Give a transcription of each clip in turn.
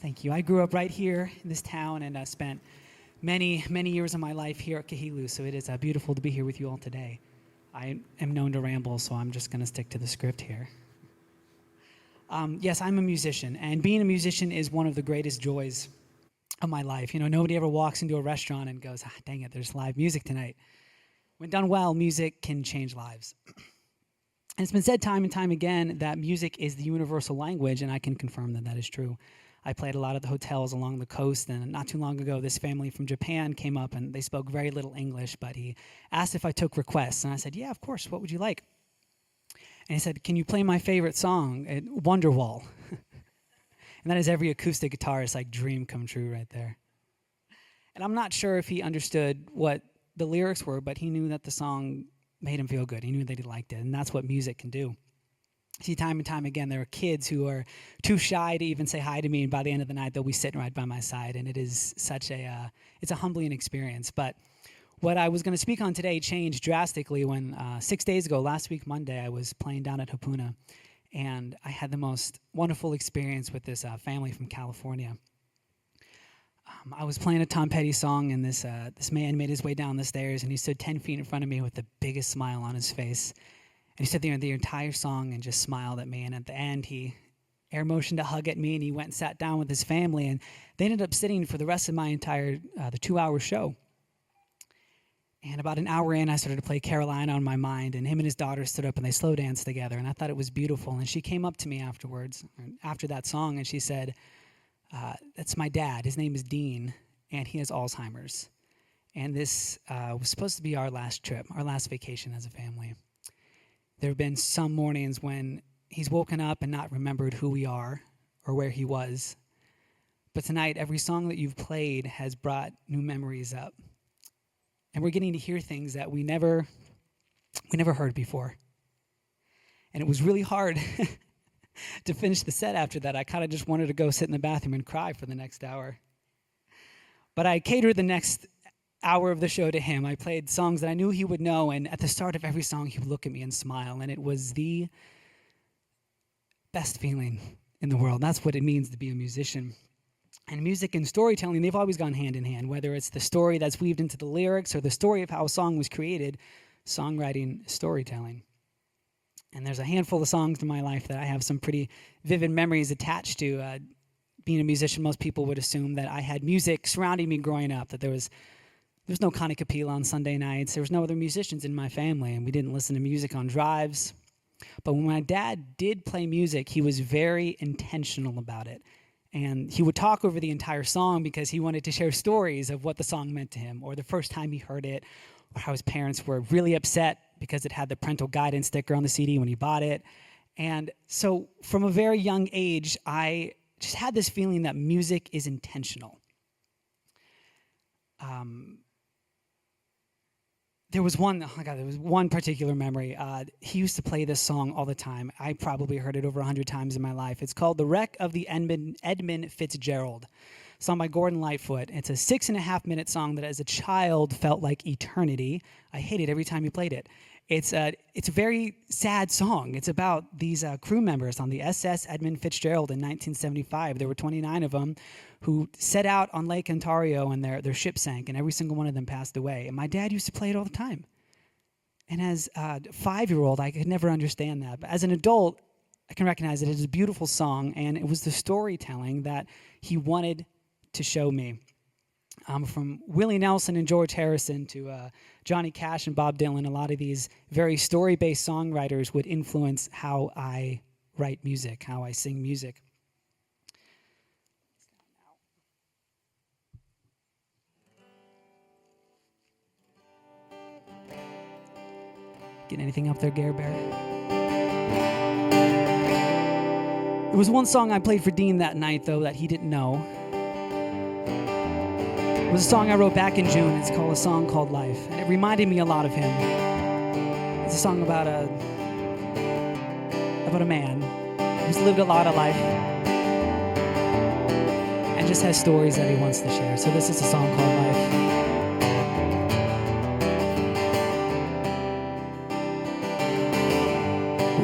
Thank you. I grew up right here in this town and spent many years of my life here at Kahilu, so it is beautiful to be here with you all today. I am known to ramble, so I'm just going to stick to the script here. Yes, I'm a musician, and being a musician is one of the greatest joys of my life. You know, nobody ever walks into a restaurant and goes, dang it, there's live music tonight. When done well, music can change lives. And it's been said time and time again that music is the universal language, and I can confirm that that is true. I played a lot at the hotels along the coast, and not too long ago, this family from Japan came up, and they spoke very little English, but he asked if I took requests, and I said, yeah, of course, what would you like? And he said, can you play my favorite song, Wonderwall? And that is every acoustic guitarist's dream come true right there. And I'm not sure if he understood what the lyrics were, but he knew that the song made him feel good. He knew that he liked it, and that's what music can do. See, time and time again, there are kids who are too shy to even say hi to me, and by the end of the night, they'll be sitting right by my side, and it is such it's a humbling experience. But what I was going to speak on today changed drastically when 6 days ago, last week Monday, I was playing down at Hapuna, and I had the most wonderful experience with this family from California. I was playing a Tom Petty song, and this man made his way down the stairs, and he stood 10 feet in front of me with the biggest smile on his face. And he stood there the entire song and just smiled at me. And at the end, he air motioned a hug at me, and he went and sat down with his family. And they ended up sitting for the rest of my entire, the 2-hour show. And about an hour in, I started to play Carolina on my mind, and him and his daughter stood up and they slow danced together. And I thought it was beautiful. And she came up to me afterwards, after that song, and she said, that's my dad. His name is Dean, and he has Alzheimer's. And this was supposed to be our last trip, our last vacation as a family. There have been some mornings when he's woken up and not remembered who we are or where he was. But tonight, every song that you've played has brought new memories up. And we're getting to hear things that we never heard before. And it was really hard to finish the set after that. I kind of just wanted to go sit in the bathroom and cry for the next hour. But I catered the next hour of the show to him. I played songs that I knew he would know, and at the start of every song, he would look at me and smile, and it was the best feeling in the world. That's what it means to be a musician. And music and storytelling, they've always gone hand in hand, whether it's the story that's weaved into the lyrics or the story of how a song was created, songwriting, storytelling. And there's a handful of songs in my life that I have some pretty vivid memories attached to. Being a musician, most people would assume that I had music surrounding me growing up, that there's no Connie Capilla on Sunday nights. There was no other musicians in my family, and we didn't listen to music on drives. But when my dad did play music, he was very intentional about it. And he would talk over the entire song because he wanted to share stories of what the song meant to him, or the first time he heard it, or how his parents were really upset because it had the parental guidance sticker on the CD when he bought it. And so from a very young age, I just had this feeling that music is intentional. There was one particular memory. He used to play this song all the time. I probably heard it over 100 times in my life. It's called The Wreck of the Edmund Fitzgerald, sung by Gordon Lightfoot. It's a 6.5-minute song that as a child felt like eternity. I hated every time he played it. It's a very sad song. It's about these crew members on the SS Edmund Fitzgerald in 1975. There were 29 of them who set out on Lake Ontario, and their ship sank, and every single one of them passed away. And my dad used to play it all the time. And as a 5-year-old, I could never understand that. But as an adult, I can recognize that it is a beautiful song, and it was the storytelling that he wanted to show me. From Willie Nelson and George Harrison to Johnny Cash and Bob Dylan, a lot of these very story-based songwriters would influence how I write music, how I sing music. Getting anything up there, Gare Bear? There was one song I played for Dean that night, though, that he didn't know. It was a song I wrote back in June. It's called A Song Called Life, and it reminded me a lot of him. It's a song about a man who's lived a lot of life and just has stories that he wants to share. So this is a song called Life.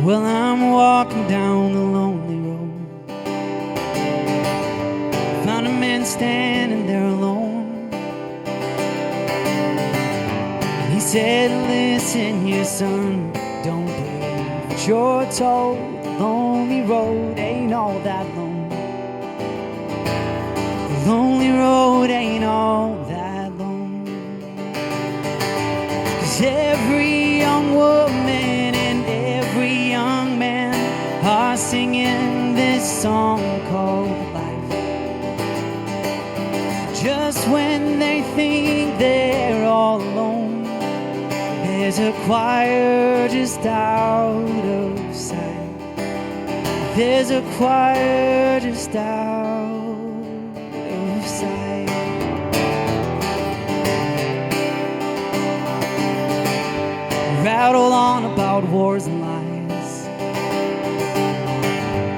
Well, I'm walking down the lonely road, standing there alone. And he said, listen here, son, don't believe what you're told. The lonely road ain't all that long. The lonely road ain't all that long. 'Cause every young woman and every young man are singing this song called life. Just when they think they're all alone, there's a choir just out of sight. There's a choir just out of sight. Rattle on about wars and lies.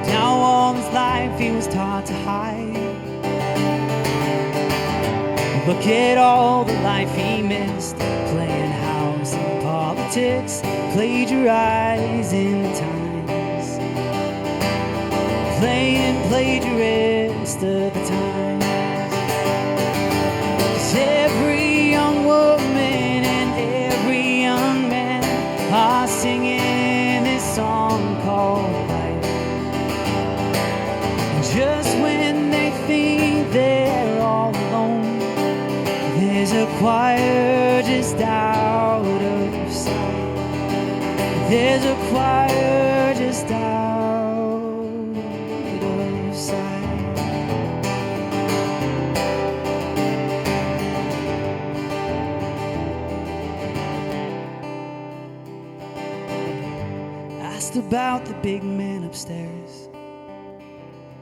Now all his life he was taught to hide. Look at all the life he missed, playing house and politics, plagiarizing the times, playing plagiarist of the times. 'Cause every young woman and every young man are singing this song called life. And just when they think they're all alone, there's a choir just out of sight. There's a choir just out of sight. Asked about the big man upstairs,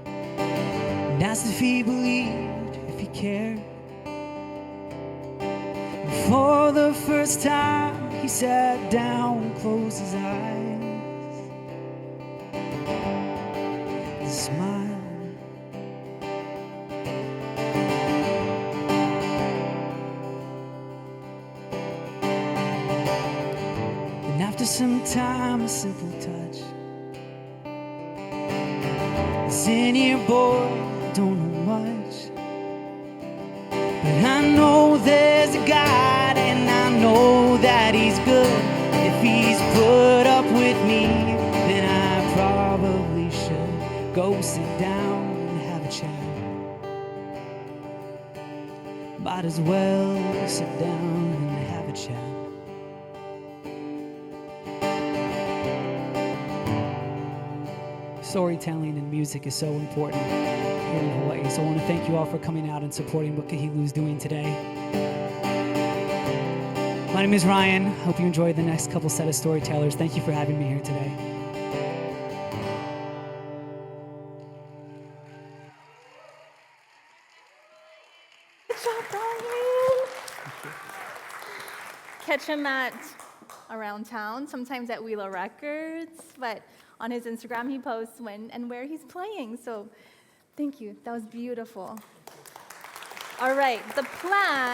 and asked if he believed, if he cared. For the first time, he sat down and closed his eyes and smiled. And after some time, a simple touch. Listen here, boy, I don't know much, but I know there's a God, and I know that he's good. If he's put up with me, then I probably should go sit down and have a chat. Might as well sit down and have a chat. Storytelling and music is so important here in Hawaii, so I want to thank you all for coming out and supporting what Kahilu is doing today. My name is Ryan. Hope you enjoyed the next couple set of storytellers. Thank you for having me here today. Good job, Ryan. Catch him at around town, sometimes at Wheeler Records, but on his Instagram he posts when and where he's playing. So thank you. That was beautiful. All right, the plan